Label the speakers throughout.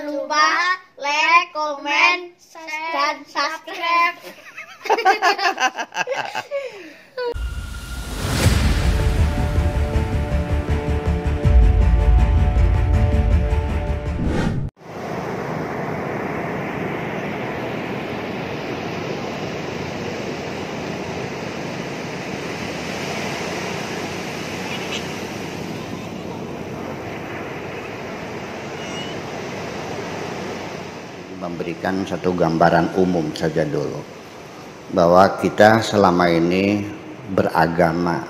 Speaker 1: Jangan lupa like, comment, dan subscribe.
Speaker 2: Memberikan satu gambaran umum saja dulu bahwa kita selama ini beragama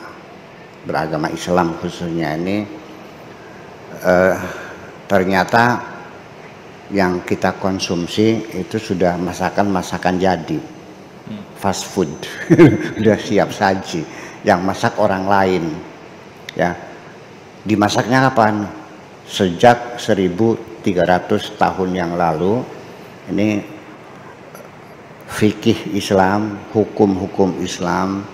Speaker 2: Islam khususnya ini ternyata yang kita konsumsi itu sudah masakan jadi fast food sudah siap saji, yang masak orang lain ya. Dimasaknya kapan? Sejak 1300 tahun yang lalu. Ini fikih Islam, hukum-hukum Islam,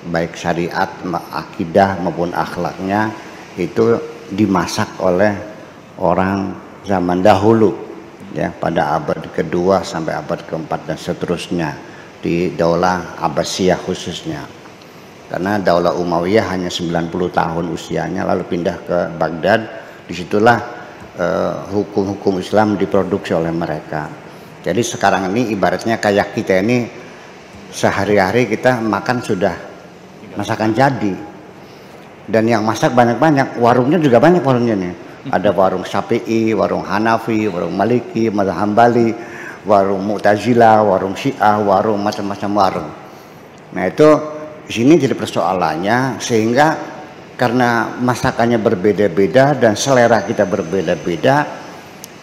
Speaker 2: baik syariat, akidah maupun akhlaknya itu dimasak oleh orang zaman dahulu ya, pada abad kedua sampai abad keempat dan seterusnya di Daulah Abbasiyah khususnya. Karena Daulah Umayyah hanya 90 tahun usianya lalu pindah ke Baghdad. Disitulah hukum-hukum Islam diproduksi oleh mereka. Jadi sekarang ini ibaratnya kayak kita ini sehari-hari kita makan sudah masakan jadi. Dan yang masak banyak-banyak, warungnya juga banyak warungnya nih. Ada warung Syafi'i, warung Hanafi, warung Maliki, mazhab Hambali, warung Mu'tazilah, warung Syiah, warung macam-macam warung. Nah itu di sini jadi persoalannya, sehingga karena masakannya berbeda-beda dan selera kita berbeda-beda,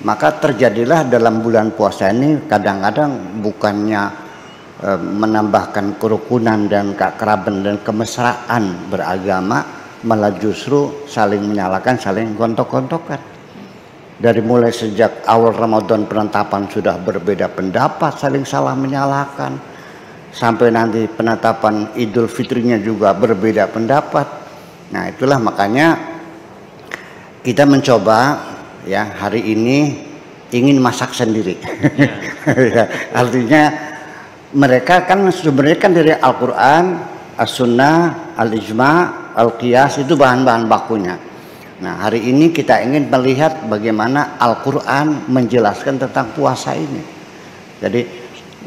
Speaker 2: maka terjadilah dalam bulan puasa ini kadang-kadang bukannya menambahkan kerukunan dan keakraban dan kemesraan beragama, malah justru saling menyalahkan, saling gontok-gontokan. Dari mulai sejak awal Ramadan penetapan sudah berbeda pendapat, saling salah menyalahkan, sampai nanti penetapan Idul Fitrinya juga berbeda pendapat. Nah itulah makanya kita mencoba ya hari ini ingin masak sendiri. Ya, artinya mereka kan sebenarnya kan dari Al-Quran, As-Sunnah, Al-Ijma', Al-Qiyas itu bahan-bahan bakunya. Nah hari ini kita ingin melihat bagaimana Al-Quran menjelaskan tentang puasa ini. Jadi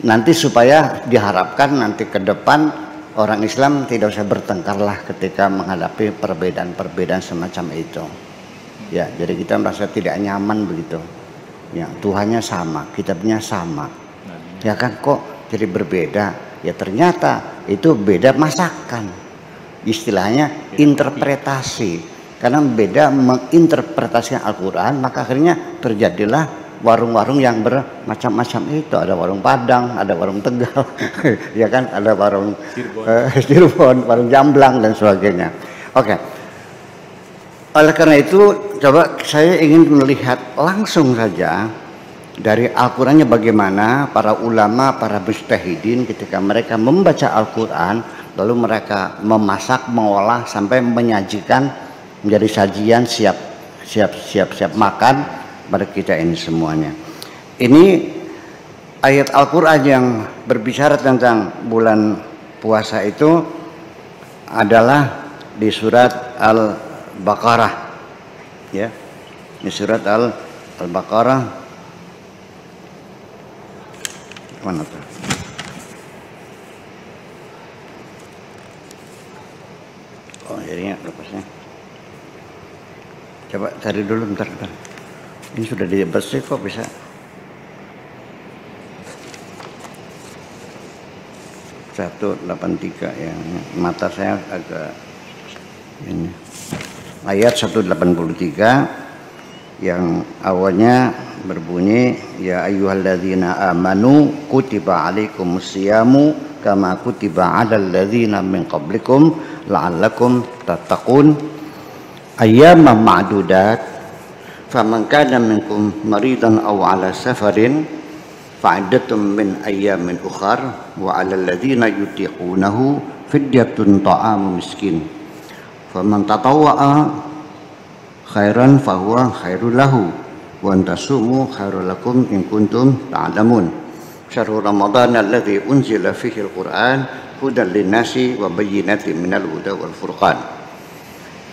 Speaker 2: nanti supaya diharapkan nanti ke depan orang Islam tidak usah bertengkarlah ketika menghadapi perbedaan-perbedaan semacam itu. Ya, jadi kita merasa tidak nyaman begitu. Ya, Tuhannya sama, kitabnya sama. Ya kan kok jadi berbeda? Ya ternyata itu beda masakan. Istilahnya interpretasi. Karena beda menginterpretasikan Al-Quran, maka akhirnya terjadilah warung-warung yang bermacam-macam itu. Ada warung Padang, ada warung Tegal, ya kan, ada warung Cirebon, warung Jamblang dan sebagainya. Oke. Oleh karena itu, coba saya ingin melihat langsung saja dari Al-Qurannya bagaimana para ulama, para mujtahidin ketika mereka membaca Al-Quran, lalu mereka memasak, mengolah sampai menyajikan menjadi sajian siap makan pada kita ini semuanya. Ini ayat Al-Quran yang berbicara tentang bulan puasa itu adalah di surat Al-Baqarah ya, di surat Al-Baqarah mana tuh? Oh jadinya lepasnya, coba cari dulu bentar. Ini sudah dibahas kok bisa. Satu 183 ya, mata saya agak ini. Ayat 183 yang awalnya berbunyi ya ayyuhalladzina amanu kutiba alaikumusyamu kama kutiba alal ladzina min qablikum la'allakum tattaqun ayyaman ma'dudat faman kana minkum maridan aw ala safarin fa'iddatun min ayyamin ukhar wa 'alal ladzina yutiqunahu fidyatun ta'amu miskin faman tatawwa'a khairan fahuwa khairul lahu wa antasumu khairul lakum in kuntum ta'lamun. Syahrul Ramadan alladzi unzila fihi al-Qur'an hudan lin-nasi wa bayyinatin minal huda wal furqan.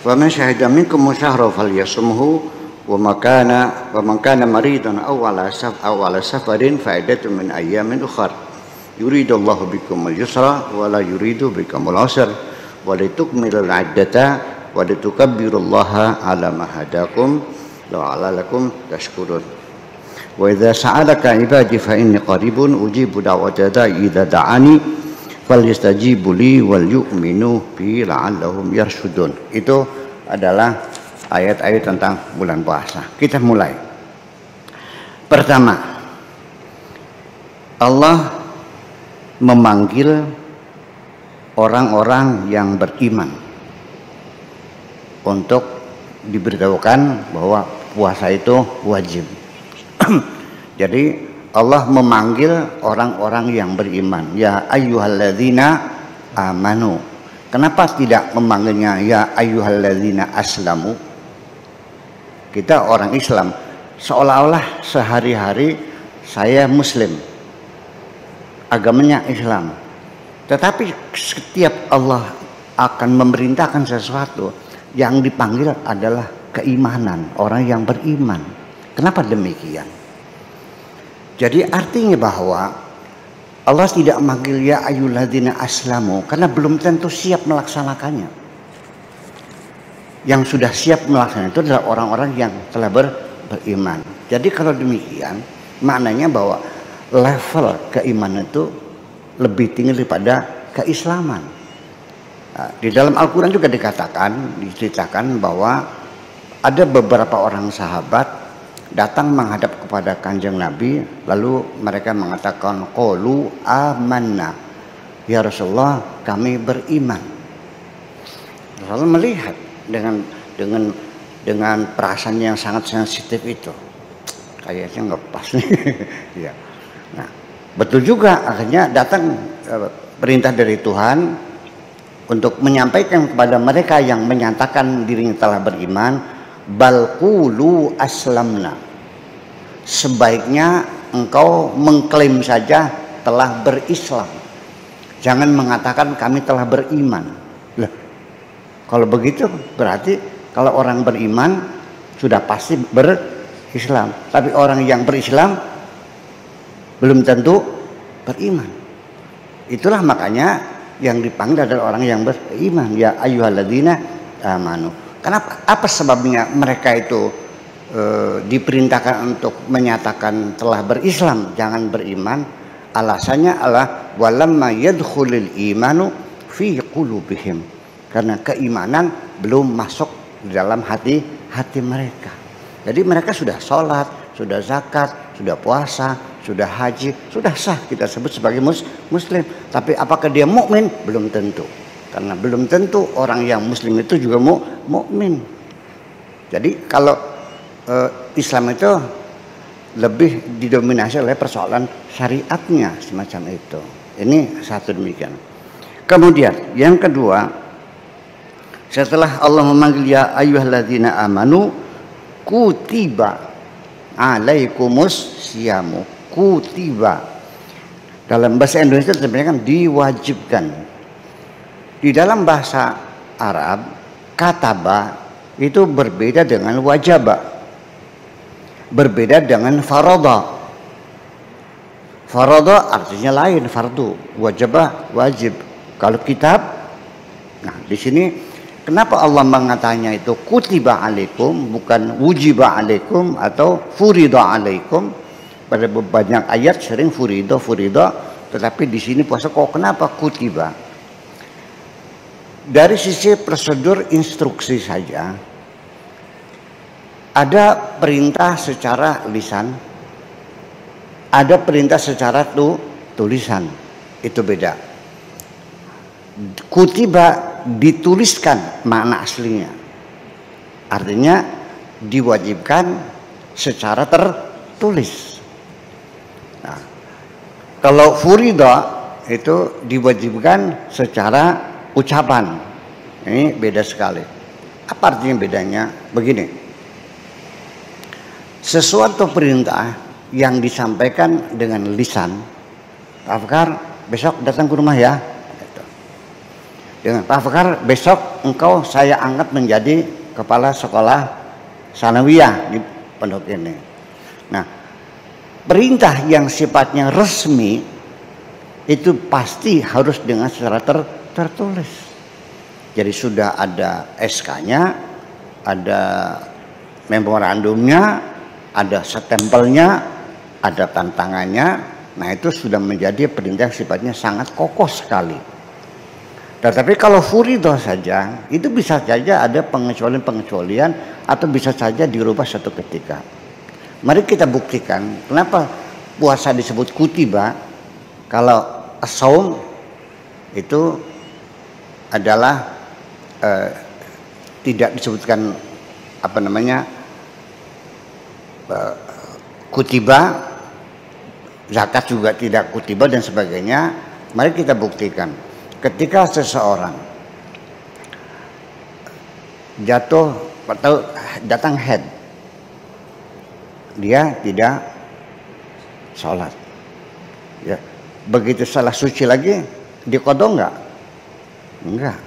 Speaker 2: Faman syahida minkum syahra falyasumhu wa man kana maridan aw ala safarin fa iddatun min ayyamin ukhra. Yuridullahu bikumul yusra wa la yuridu bikumul usra wa litukmilul iddata wa litukabbirullaha ala ma hadakum la'allakum tashkurun. Wa idza sa'alaka ibadi fa inni qaribun ujibu da'wata da'i idza da'ani falyastajibu li wal yu'minu bi la'allahum yarshudun. Itu adalah ayat-ayat tentang bulan puasa. Kita mulai. Pertama, Allah memanggil orang-orang yang beriman untuk diberitahukan bahwa puasa itu wajib. Jadi Allah memanggil orang-orang yang beriman, ya ayyuhalladzina amanu. Kenapa tidak memanggilnya ya ayyuhalladzina aslamu? Kita orang Islam, seolah-olah sehari-hari saya muslim, agamanya Islam. Tetapi setiap Allah akan memerintahkan sesuatu, yang dipanggil adalah keimanan, orang yang beriman. Kenapa demikian? Jadi artinya bahwa Allah tidak memanggil ya ayyuhalladzina aslamu karena belum tentu siap melaksanakannya. Yang sudah siap melaksanakan itu adalah orang-orang yang telah beriman. Jadi kalau demikian maknanya bahwa level keimanan itu lebih tinggi daripada keislaman. Nah, di dalam Al-Quran juga diceritakan bahwa ada beberapa orang sahabat datang menghadap kepada Kanjeng Nabi, lalu mereka mengatakan qalu amanna ya Rasulullah, kami beriman. Rasulullah melihat dengan perasaan yang sangat sensitif itu, kayaknya nggak pas nih. Ya. Nah, betul juga, akhirnya datang perintah dari Tuhan untuk menyampaikan kepada mereka yang menyatakan dirinya telah beriman, bal qulu aslamna, sebaiknya engkau mengklaim saja telah berislam, jangan mengatakan kami telah beriman. Loh, kalau begitu berarti kalau orang beriman sudah pasti berislam, tapi orang yang berislam belum tentu beriman. Itulah makanya yang dipanggil adalah orang yang beriman, ya ayyuhalladzina amanu. Kenapa? Apa sebabnya mereka itu diperintahkan untuk menyatakan telah berislam, jangan beriman? Alasannya adalah walamma yadkhulul imanu fi qulubihim, karena keimanan belum masuk di dalam hati mereka. Jadi mereka sudah sholat, sudah zakat, sudah puasa, sudah haji, sudah sah kita sebut sebagai muslim. Tapi apakah dia mukmin? Belum tentu. Karena belum tentu orang yang muslim itu juga mukmin. Jadi kalau Islam itu lebih didominasi oleh persoalan syariatnya semacam itu. Ini satu demikian. Kemudian yang kedua, setelah Allah memanggil ya ayyuhalladzina amanu kutiba alaikumus syamu. Kutiba dalam bahasa Indonesia sebenarnya kan diwajibkan. Di dalam bahasa Arab, kataba itu berbeda dengan wajaba, berbeda dengan faradha. Faradha artinya lain, fardu. Wajaba wajib. Kalau kitab, nah di sini kenapa Allah mengatakannya itu kutiba alaikum, bukan wujiba alaikum atau furida alaikum? Pada banyak ayat sering furida, tetapi di sini puasa kok kenapa kutiba? Dari sisi prosedur instruksi saja, ada perintah secara lisan, ada perintah secara tulisan, itu beda. Kutiba dituliskan makna aslinya, artinya diwajibkan secara tertulis. Nah, kalau furida itu diwajibkan secara ucapan. Ini beda sekali. Apa artinya bedanya? Begini, sesuatu perintah yang disampaikan dengan lisan, Pak Fakar besok datang ke rumah ya. Dengan Pak Fakar besok engkau saya angkat menjadi kepala sekolah sanawiyah di pondok ini. Nah, perintah yang sifatnya resmi itu pasti harus dengan secara tertulis. Jadi sudah ada SK-nya, ada memorandumnya, ada stempelnya, ada tantangannya. Nah, itu sudah menjadi perintah yang sifatnya sangat kokoh sekali. Tetapi kalau furidah saja, itu bisa saja ada pengecualian-pengecualian atau bisa saja dirubah satu ketika. Mari kita buktikan kenapa puasa disebut kutiba. Kalau as-saum itu adalah tidak disebutkan kutiba, zakat juga tidak kutiba dan sebagainya. Mari kita buktikan. Ketika seseorang jatuh atau datang haid, dia tidak sholat. Ya, begitu salah suci lagi, diqodho enggak? Enggak.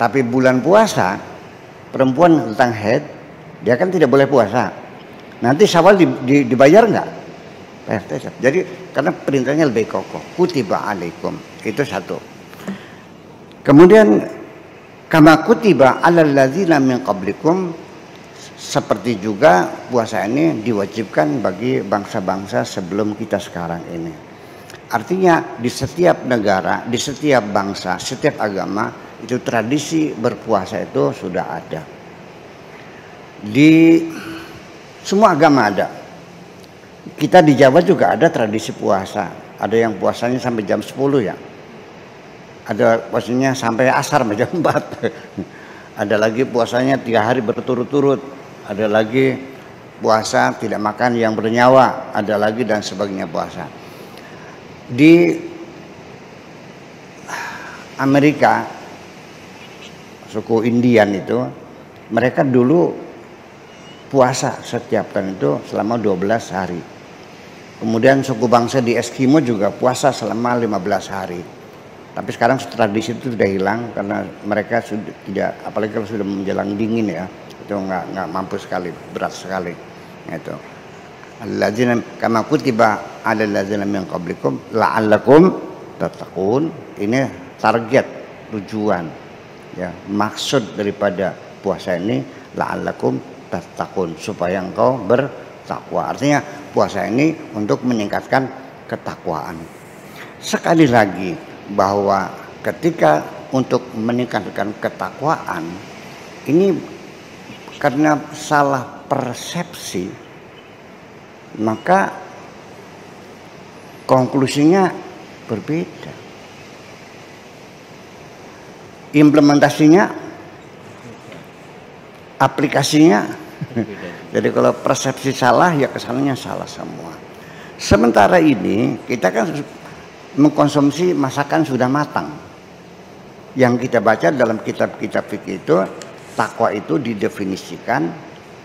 Speaker 2: Tapi bulan puasa, perempuan datang haid, dia kan tidak boleh puasa. Nanti Syawal dibayar enggak? Jadi karena perintahnya lebih kokoh. Kutiba alaikum, itu satu. Kemudian kama kutiba alal ladzina min qablikum, seperti juga puasa ini diwajibkan bagi bangsa-bangsa sebelum kita sekarang ini. Artinya di setiap negara, di setiap bangsa, setiap agama itu tradisi berpuasa itu sudah ada. Di semua agama ada. Kita di Jawa juga ada tradisi puasa. Ada yang puasanya sampai jam 10 ya. Ada puasanya sampai asar jam 4. Ada lagi puasanya 3 hari berturut-turut. Ada lagi puasa tidak makan yang bernyawa. Ada lagi dan sebagainya puasa. Di Amerika, suku Indian itu, mereka dulu puasa setiap tahun itu selama 12 hari. Kemudian suku bangsa di Eskimo juga puasa selama 15 hari. Tapi sekarang tradisi itu sudah hilang karena mereka sudah tidak, apalagi kalau sudah menjelang dingin ya, itu nggak mampu sekali, berat sekali. Itu. Alladzina kama kutiba 'alal ladzina min qablikum la'allakum tattaqun. Ini target, tujuan, ya, maksud daripada puasa ini la'allakum tattaqun, supaya engkau bertakwa. Artinya puasa ini untuk meningkatkan ketakwaan. Sekali lagi bahwa ketika untuk meningkatkan ketakwaan ini karena salah persepsi, maka konklusinya berbeda, implementasinya, aplikasinya. Jadi kalau persepsi salah ya kesannya salah semua. Sementara ini kita kan mengkonsumsi masakan sudah matang. Yang kita baca dalam kitab-kitab fikih itu, takwa itu didefinisikan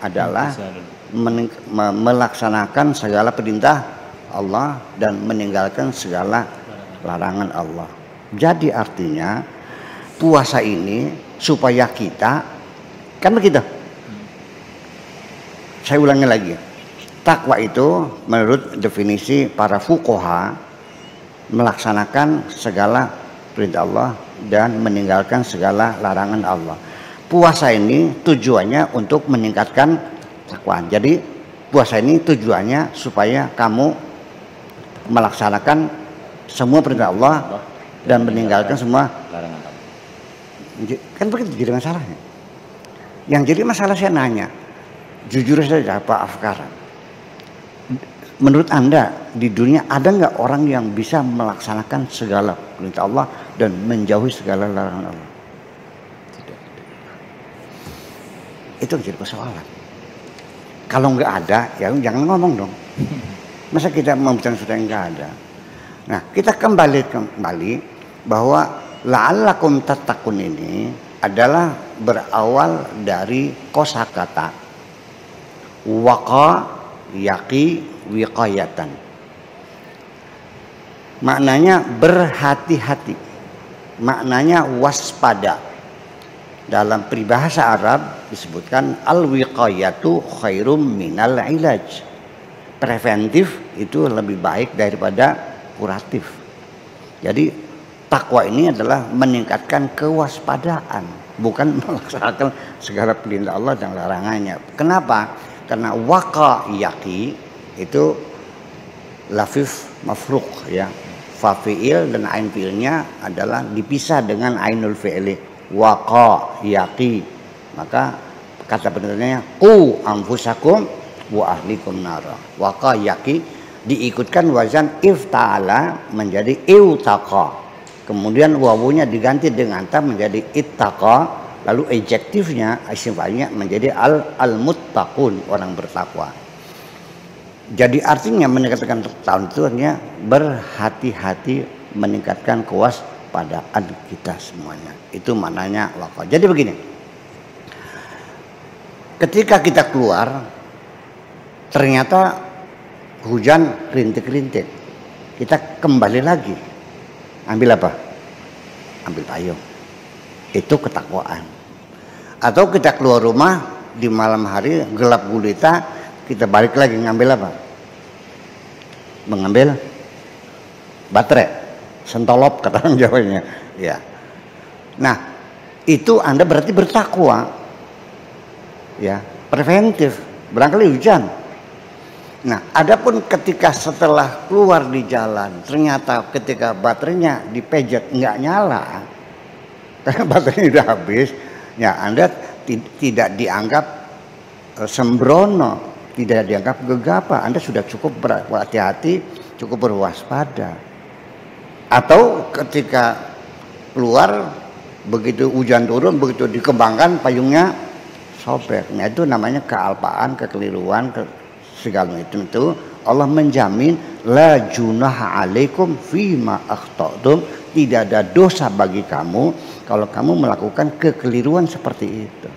Speaker 2: adalah melaksanakan segala perintah Allah dan meninggalkan segala larangan Allah. Jadi artinya puasa ini supaya kita, kan begitu. Saya ulangi lagi. Takwa itu menurut definisi para fuqaha melaksanakan segala perintah Allah dan meninggalkan segala larangan Allah. Puasa ini tujuannya untuk meningkatkan takwa. Jadi puasa ini tujuannya supaya kamu melaksanakan semua perintah Allah dan meninggalkan semua larangan Allah. Kan begitu jadi masalahnya. Yang jadi masalah saya nanya, jujur saja Pak Afkar, menurut Anda di dunia ada nggak orang yang bisa melaksanakan segala perintah Allah dan menjauhi segala larangan Allah? Tidak. Itu jadi persoalan. Kalau nggak ada, ya jangan ngomong dong. Masa kita mau bicara sesuatu yang nggak ada? Nah, kita kembali bahwa la'allakum tattaqun ini adalah berawal dari kosakata waqa yaqi wiqayatan. Maknanya berhati-hati, maknanya waspada. Dalam peribahasa Arab disebutkan al-wiqayatu khairum minal ilaj. Preventif itu lebih baik daripada kuratif. Jadi takwa ini adalah meningkatkan kewaspadaan, bukan melaksanakan segala perintah Allah dan larangannya. Kenapa? Karena waqa yaqi itu lafif mafruq ya. Fa fi'il dan ain fi'ilnya adalah dipisah dengan ainul fi'li. Waqa yaqi. Maka kata benernya qu anfusakum wa ahlikum nara. Waqa yaqi diikutkan wazan ifta'ala menjadi iutaqa. Kemudian wawunya diganti dengan ta menjadi ittaqa. Lalu adjektifnya isim fa'ilnya menjadi al-muttaqun, orang bertakwa. Jadi artinya meningkatkan tahun itu artinya berhati-hati, meningkatkan kewaspadaan kita semuanya. Itu maknanya waqa. Jadi begini, ketika kita keluar ternyata hujan rintik-rintik, kita kembali lagi ambil apa? Ambil payung. Itu ketakwaan. Atau kita keluar rumah di malam hari gelap gulita, kita balik lagi ngambil apa? Mengambil baterai, sentolop kata orang Jawanya. Ya. Nah, itu Anda berarti bertakwa. Ya, preventif. Barangkali hujan. Nah, adapun ketika setelah keluar di jalan, ternyata ketika baterainya dipejet nggak nyala, karena baterainya udah habis, ya Anda tidak dianggap sembrono, tidak dianggap gegabah. Anda sudah cukup berhati-hati, cukup berwaspada. Atau ketika keluar begitu hujan turun, begitu dikembangkan payungnya sobek. Nah, itu namanya kealpaan, kekeliruan, segala itu Allah menjamin la junaha alaikum fima akhtatum, tidak ada dosa bagi kamu kalau kamu melakukan kekeliruan seperti itu.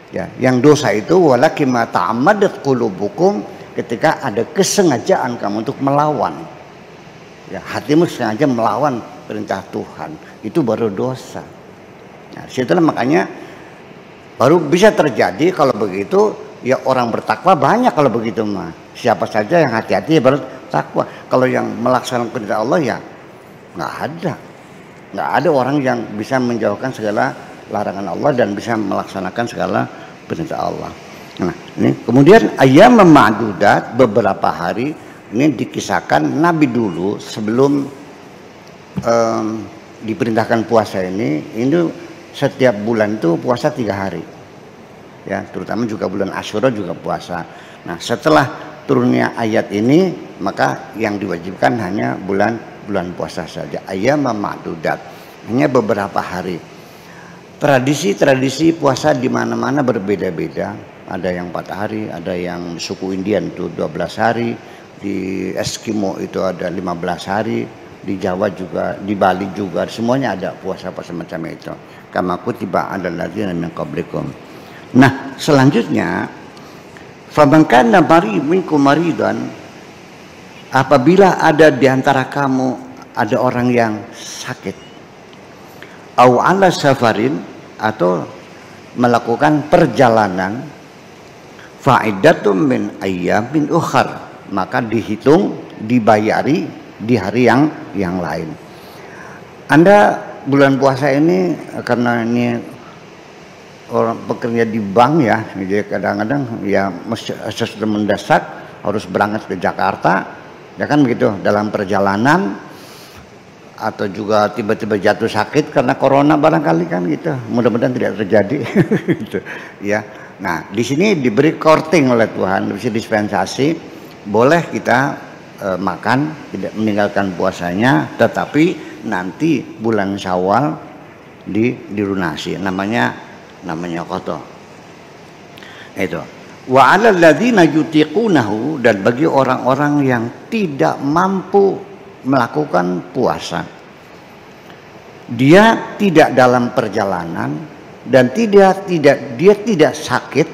Speaker 2: Ya, yang dosa itu walakin ma ta'ammadat qulubukum, ketika ada kesengajaan kamu untuk melawan. Ya, hatimu sengaja melawan perintah Tuhan, itu baru dosa. Nah, situlah makanya baru bisa terjadi kalau begitu. Ya, orang bertakwa banyak kalau begitu mah. Siapa saja yang hati-hati ya bertakwa. Kalau yang melaksanakan perintah Allah ya nggak ada. Nggak ada orang yang bisa menjauhkan segala larangan Allah dan bisa melaksanakan segala perintah Allah. Nah, ini kemudian ayam ma'dudat, beberapa hari ini dikisahkan Nabi dulu sebelum diperintahkan puasa ini setiap bulan itu puasa 3 hari. Ya, terutama juga bulan Asyura juga puasa. Nah, setelah turunnya ayat ini, maka yang diwajibkan hanya bulan puasa saja. Ayyam ma'dudat, hanya beberapa hari. Tradisi puasa di mana-mana berbeda-beda. Ada yang 4 hari, ada yang suku Indian itu 12 hari, di Eskimo itu ada 15 hari, di Jawa juga, di Bali juga, semuanya ada puasa-puasa macam itu. Kama kutiba 'alal ladzina min qablikum. Nah, selanjutnya faman kana minkum maridan, apabila ada di antara kamu ada orang yang sakit, au ala safarin, atau melakukan perjalanan, faidatum min ayyamin ukhar, maka dihitung, dibayari di hari yang lain. Anda bulan puasa ini karena ini orang bekerja di bank ya, jadi kadang-kadang ya sesuatu mendesak harus berangkat ke Jakarta, ya kan begitu, dalam perjalanan atau juga tiba-tiba jatuh sakit karena corona barangkali kan gitu, mudah-mudahan tidak terjadi gitu ya. Nah, di sini diberi korting oleh Tuhan, bisa dispensasi, boleh kita makan, tidak meninggalkan puasanya, tetapi nanti bulan Syawal dilunasi, namanya qada. Itu. Wa 'alal ladzina yutiqunahu, dan bagi orang-orang yang tidak mampu melakukan puasa, dia tidak dalam perjalanan dan dia tidak sakit,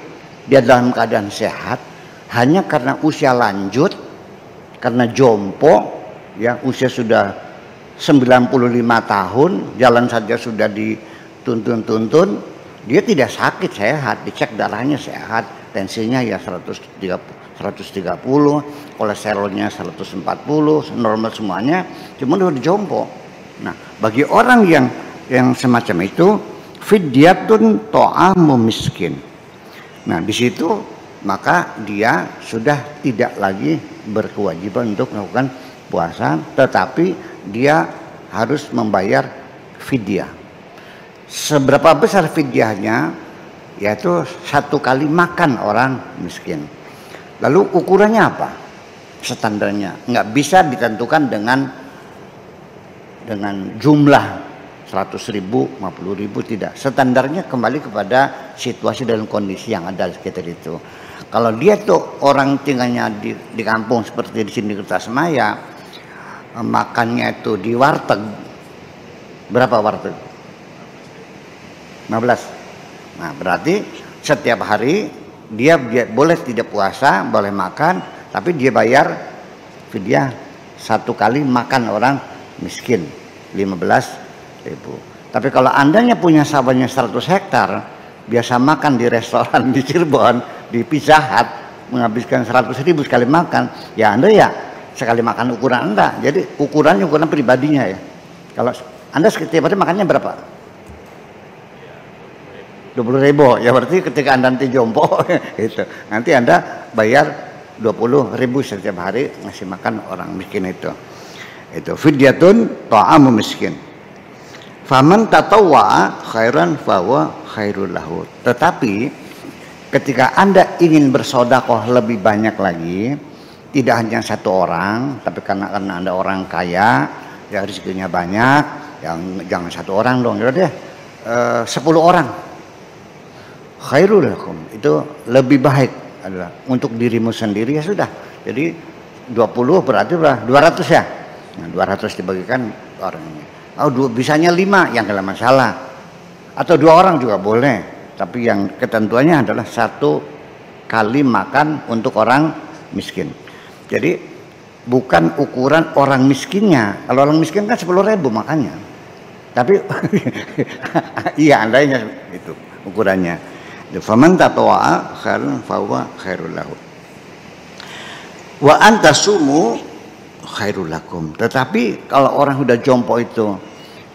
Speaker 2: dia dalam keadaan sehat, hanya karena usia lanjut, karena jompo, ya usia sudah 95 tahun, jalan saja sudah dituntun-tuntun, dia tidak sakit, sehat, dicek darahnya sehat, tensinya ya 130, kolesterolnya 140, normal semuanya, cuma udah jompo. Nah, bagi orang yang semacam itu, fidyatun ta'amu miskin. Nah, di situ maka dia sudah tidak lagi berkewajiban untuk melakukan puasa, tetapi dia harus membayar fidyah. Seberapa besar fidyahnya? Yaitu 1 kali makan orang miskin. Lalu ukurannya apa? Standarnya nggak bisa ditentukan dengan jumlah 100.000, 50.000, tidak. Standarnya kembali kepada situasi dan kondisi yang ada sekitar itu. Kalau dia tuh orang tinggalnya di kampung seperti di sini Kertasmaya, makannya itu di warteg. Berapa warteg? 15. Nah, berarti setiap hari dia boleh tidak puasa, boleh makan, tapi dia bayar fidyah 1 kali makan orang miskin 15.000. Tapi kalau andanya punya sawahnya 100 hektar, biasa makan di restoran di Cirebon, di Pizza Hut, menghabiskan 100.000 sekali makan, ya Anda ya sekali makan ukuran Anda. Jadi ukuran pribadinya ya. Kalau Anda setiap hari makannya berapa? 20.000, ya berarti ketika Anda nanti jompo itu nanti Anda bayar 20.000 setiap hari ngasih makan orang miskin itu fidyatun ta'amu miskin. Faman tatawwa'a khairan fahuwa khairul lahu. Tetapi ketika Anda ingin bersedekah lebih banyak lagi, tidak hanya 1 orang, tapi karena Anda orang kaya, ya rezekinya banyak, jangan 1 orang dong, ya deh 10 orang. Khairul lakum, itu lebih baik adalah untuk dirimu sendiri, ya sudah. Jadi 20 berarti 200 ya. Nah, 200 dibagikan orangnya. Bisanya 5 yang enggak masalah. Atau 2 orang juga boleh. Tapi yang ketentuannya adalah 1 kali makan untuk orang miskin. Jadi bukan ukuran orang miskinnya. Kalau orang miskin kan 10.000 makannya. Tapi iya andainya itu ukurannya. Faman tatawwa'a khairan fahuwa khairul lahu. Wa antasumu khairul lakum. Tetapi kalau orang sudah jompo itu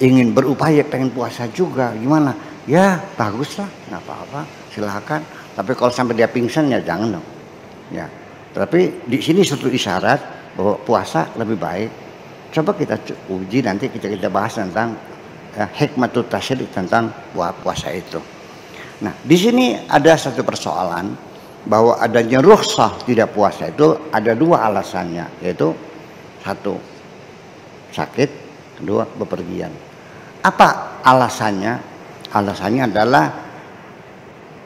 Speaker 2: ingin berupaya pengen puasa juga, gimana? Ya baguslah, nggak apa-apa, silakan. Tapi kalau sampai dia pingsan ya jangan dong. Ya. Tapi di sini suatu isyarat bahwa puasa lebih baik. Coba kita uji nanti kita bahas tentang hikmatut tasyrik tentang puasa itu. Nah, di sini ada satu persoalan bahwa adanya rukhsah tidak puasa itu ada 2 alasannya, yaitu 1 sakit, 2 bepergian. Apa alasannya? Alasannya adalah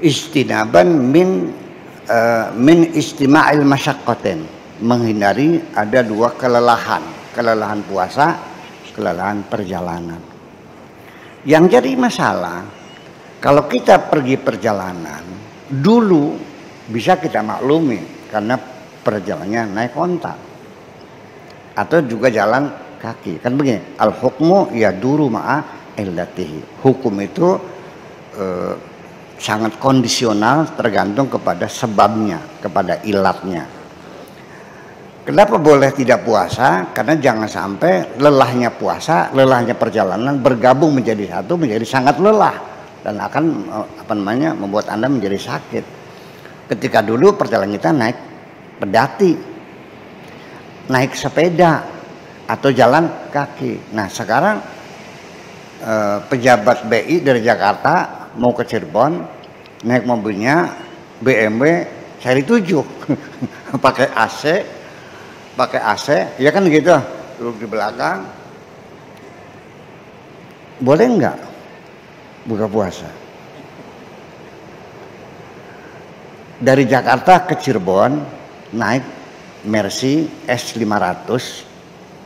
Speaker 2: istinaban min istima'il masyaqqatin, menghindari ada 2 kelelahan puasa, kelelahan perjalanan. Yang jadi masalah kalau kita pergi perjalanan, dulu bisa kita maklumi karena perjalanannya naik onta atau juga jalan kaki. Kan begini, al-hukmu yaduru ma'a illatihi. Hukum itu sangat kondisional, tergantung kepada sebabnya, kepada ilatnya. Kenapa boleh tidak puasa? Karena jangan sampai lelahnya puasa, lelahnya perjalanan bergabung menjadi satu, menjadi sangat lelah. Dan akan membuat Anda menjadi sakit. Ketika dulu perjalanan kita naik pedati, naik sepeda, atau jalan kaki. Nah sekarang pejabat BI dari Jakarta mau ke Cirebon, naik mobilnya BMW seri 7 pakai AC, ya kan gitu, duduk di belakang. Boleh nggak buka puasa? Dari Jakarta ke Cirebon naik Mercy S500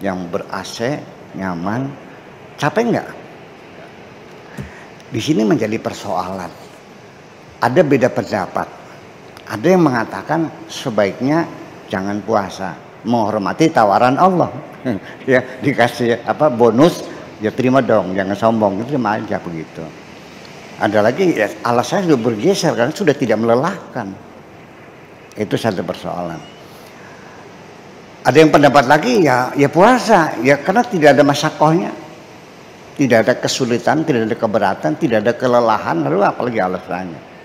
Speaker 2: yang ber-AC, nyaman, capek nggak? Di sini menjadi persoalan. Ada beda pendapat. Ada yang mengatakan sebaiknya jangan puasa, menghormati tawaran Allah. Ya dikasih apa bonus, ya terima dong, jangan sombong, terima aja begitu. Ada lagi ya, alasannya sudah bergeser karena sudah tidak melelahkan. Itu satu persoalan. Ada yang pendapat lagi ya puasa, ya karena tidak ada masyakohnya, tidak ada kesulitan, tidak ada keberatan, tidak ada kelelahan, lalu apalagi alasannya.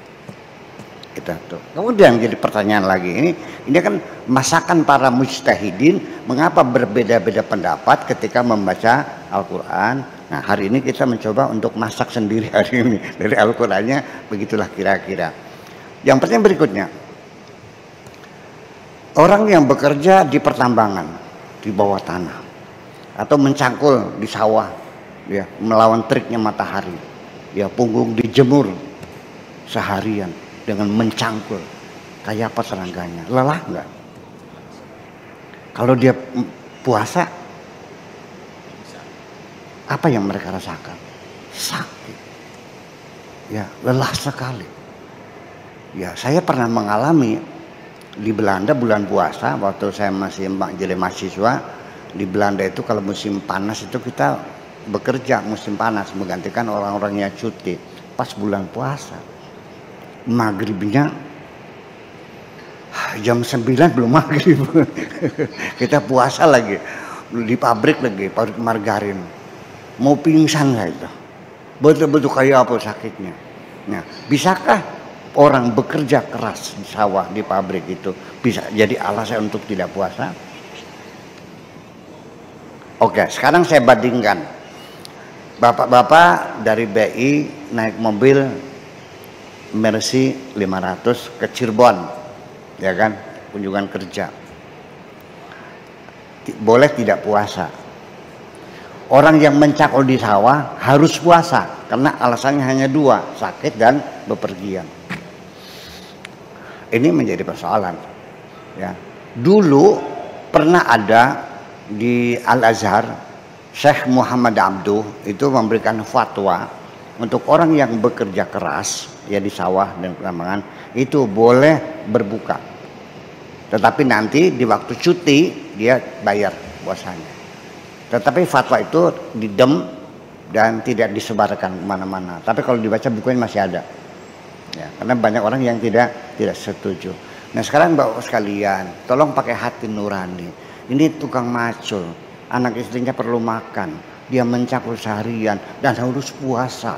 Speaker 2: Kita tuh. Kemudian jadi pertanyaan lagi, ini kan masakan para mujtahidin, mengapa berbeda-beda pendapat ketika membaca Al-Quran. Nah hari ini kita mencoba untuk masak sendiri hari ini dari Al-Qurannya, begitulah kira-kira. Yang pertanyaan berikutnya, orang yang bekerja di pertambangan, di bawah tanah, atau mencangkul di sawah, ya melawan teriknya matahari, ya punggung dijemur seharian dengan mencangkul, kayak apa terangganya, lelah nggak? Kalau dia puasa, apa yang mereka rasakan? Sakit, ya lelah sekali. Ya saya pernah mengalami di Belanda bulan puasa, waktu saya masih jadi mahasiswa. Di Belanda itu kalau musim panas itu kita bekerja musim panas, menggantikan orang-orang yang cuti pas bulan puasa. Maghribnya jam 9 belum maghrib. Kita puasa lagi di pabrik margarin, mau pingsan nggak itu, betul-betul kayak apa sakitnya. Nah bisakah orang bekerja keras di sawah, di pabrik itu bisa jadi alasan untuk tidak puasa? Oke, sekarang saya bandingkan. Bapak-bapak dari BI naik mobil Mercy 500 ke Cirebon, ya kan, kunjungan kerja. Boleh tidak puasa. Orang yang mencakul di sawah harus puasa karena alasannya hanya dua, sakit dan bepergian. Ini menjadi persoalan. Ya, dulu pernah ada di Al-Azhar, Syekh Muhammad Abduh itu memberikan fatwa untuk orang yang bekerja keras, ya di sawah dan pertambangan itu boleh berbuka, tetapi nanti di waktu cuti dia bayar puasanya. Tetapi fatwa itu didem dan tidak disebarkan kemana-mana. Tapi kalau dibaca bukunya masih ada, ya, karena banyak orang yang tidak setuju. Nah sekarang bapak sekalian, tolong pakai hati nurani. Ini tukang macul, anak istrinya perlu makan, dia mencakul seharian dan harus puasa.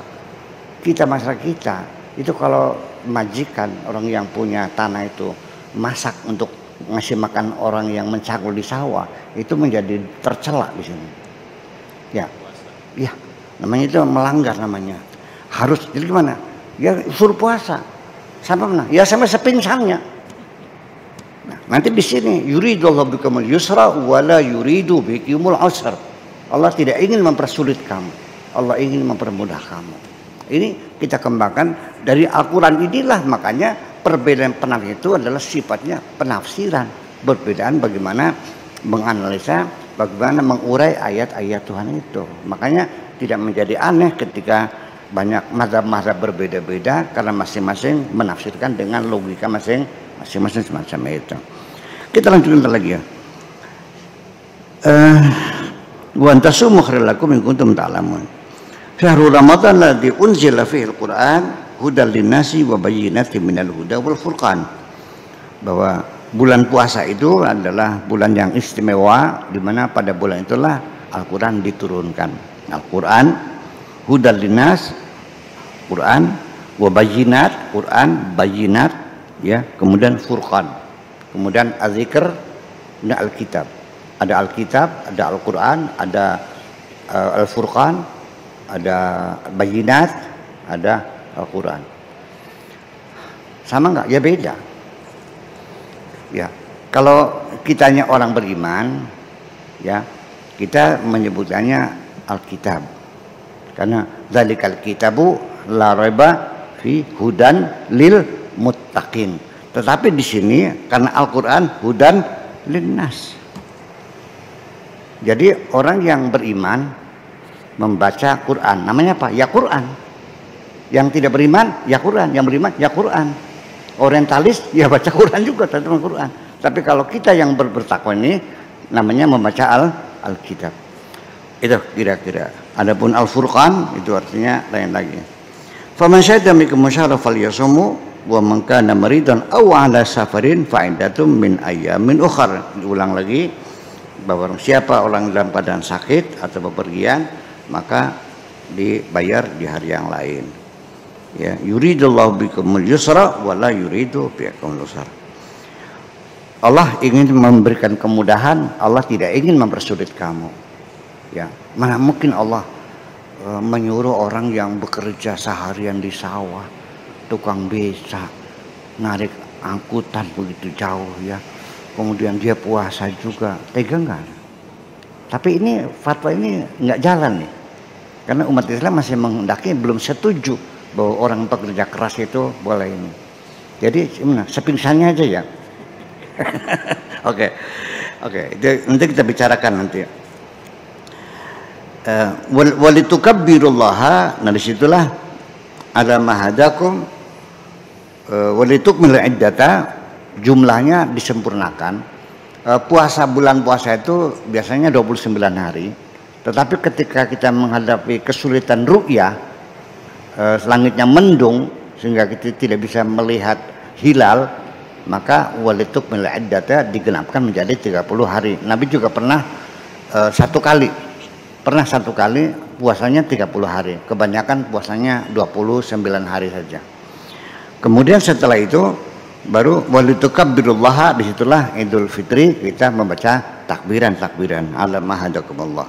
Speaker 2: Kita masyarakat kita itu kalau majikan orang yang punya tanah itu masak untuk ngasih makan orang yang mencakul di sawah, itu menjadi tercela di sini. Ya, ya, namanya itu melanggar namanya. Harus jadi gimana? Ya suruh puasa. Sampai mana? Ya sampai sepingsannya. Nah, nanti di sini yuridullahu bikumul yusra wala yuridu bikumul usra. Allah tidak ingin mempersulit kamu. Allah ingin mempermudah kamu. Ini kita kembangkan dari Al-Quran inilah, makanya perbedaan penafsiran itu adalah sifatnya penafsiran, perbedaan bagaimana menganalisa, bagaimana mengurai ayat-ayat Tuhan itu. Makanya tidak menjadi aneh ketika banyak mazhab-mazhab berbeda-beda karena masing-masing menafsirkan dengan logika masing-masing semacam itu. Kita lanjutkan lagi ya. Wa antasumu khairul lakum in kuntum ta'lamun. Syahrul Ramadan alladzi unzila fihi al-Qur'an hudal linnasi wa bayyinatin minal huda wal furqan. Bahwa bulan puasa itu adalah bulan yang istimewa, di mana pada bulan itulah Al-Qur'an diturunkan. Al-Qur'an hudal linnas, Qur'an wa bayyinat, Qur'an bayyinat, ya, kemudian furqan. Kemudian az-zikr dan Alkitab. Ada Alkitab, ada Al-Qur'an, ada Al-Furqan, ada Bayyinat, ada Al-Quran. Sama nggak? Ya beda. Ya, kalau kitanya orang beriman, ya kita menyebutkannya Alkitab, karena dzalikal kitabu la raiba fi hudan lil muttaqin. Tetapi di sini karena Al-Quran hudan linnas. Jadi orang yang beriman membaca Quran, namanya apa? Ya Quran. Yang tidak beriman, ya Quran. Yang beriman, ya Quran. Orientalis ya baca Quran juga, terjemah Quran. Tapi kalau kita yang bertakwa ini namanya membaca Alkitab. Itu kira-kira. Adapun Al-Furqan itu artinya lain lagi. Faman syahida minkum syahra falyasumhu wa man kana maridan aw ala safarin fa iddatum min ayyamin ukhra. Diulang lagi bahwa siapa orang dalam keadaan sakit atau bepergian maka dibayar di hari yang lain. Ya, yuridullahu bikumul yusra wa la yuridu bikumul usra. Allah ingin memberikan kemudahan, Allah tidak ingin mempersulit kamu. Ya, mana mungkin Allah menyuruh orang yang bekerja seharian di sawah, tukang beca, narik angkutan begitu jauh ya. Kemudian dia puasa juga, tega nggak? Tapi ini fatwa ini nggak jalan nih, karena umat Islam masih menghendaki, belum setuju bahwa orang pekerja keras itu boleh ini. Jadi sepingsannya aja ya. Oke, itu nanti kita bicarakan nanti. Walitukabbirullaha, nah disitulah ada mahadakum walitukmil iddata, jumlahnya disempurnakan. Puasa bulan puasa itu biasanya 29 hari. Tetapi ketika kita menghadapi kesulitan ru'yah, langitnya mendung sehingga kita tidak bisa melihat hilal, maka walitukmil iddata digenapkan menjadi 30 hari. Nabi juga pernah satu kali puasanya 30 hari. Kebanyakan puasanya 29 hari saja. Kemudian setelah itu baru walitukabbirullaha, disitulah Idul Fitri kita membaca takbiran ala mahadakumullah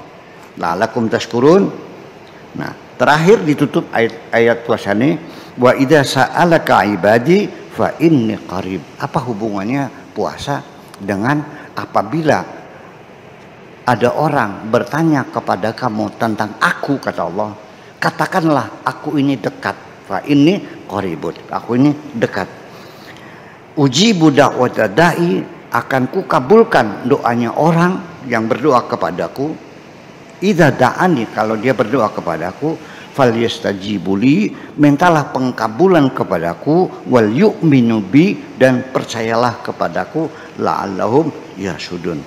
Speaker 2: la'alakum tashkurun. Nah, terakhir ditutup ayat puasa ini, wa idza sa'alaka ibadi fa inni qarib. Apa hubungannya puasa dengan apabila ada orang bertanya kepada kamu tentang aku, kata Allah, katakanlah aku ini dekat. Fa ini qaribun, aku ini dekat. Ujibu da'wata da'i, akan kukabulkan doanya orang yang berdoa kepadaku. Idza da'ani, kalau dia berdoa kepadaku, falyastajibu li, mintalah pengkabulan kepadaku, wal yu'minu bi, dan percayalah kepadaku, la'allahum yasudun.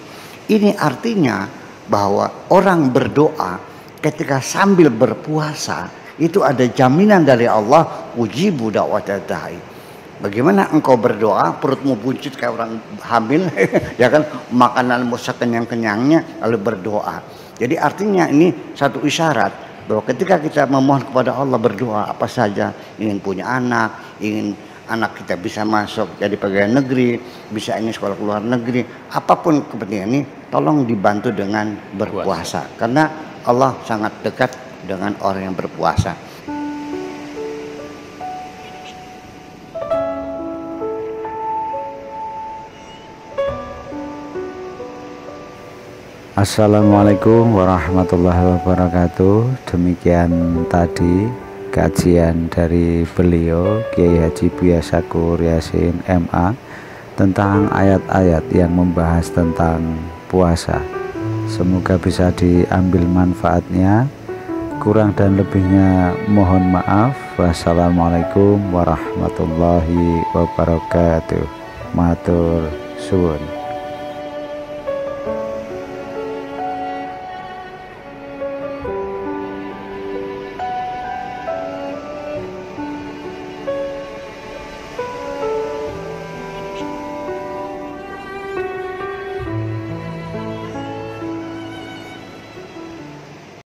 Speaker 2: Ini artinya bahwa orang berdoa ketika sambil berpuasa itu ada jaminan dari Allah, ujibu da'wata da'i. Bagaimana engkau berdoa perutmu buncit kayak orang hamil ya kan, makananmu sekenyang-kenyangnya lalu berdoa. Jadi artinya ini satu isyarat bahwa ketika kita memohon kepada Allah, berdoa apa saja, ingin punya anak, ingin anak kita bisa masuk jadi pegawai negeri, bisa ingin sekolah ke luar negeri, apapun kepentingan ini, tolong dibantu dengan berpuasa. Karena Allah sangat dekat dengan orang yang berpuasa.
Speaker 3: Assalamualaikum warahmatullahi wabarakatuh. Demikian tadi kajian dari beliau Kiai Haji Buya Syakur Yasin MA tentang ayat-ayat yang membahas tentang puasa. Semoga bisa diambil manfaatnya. Kurang dan lebihnya mohon maaf. Wassalamualaikum warahmatullahi wabarakatuh. Matur suwun.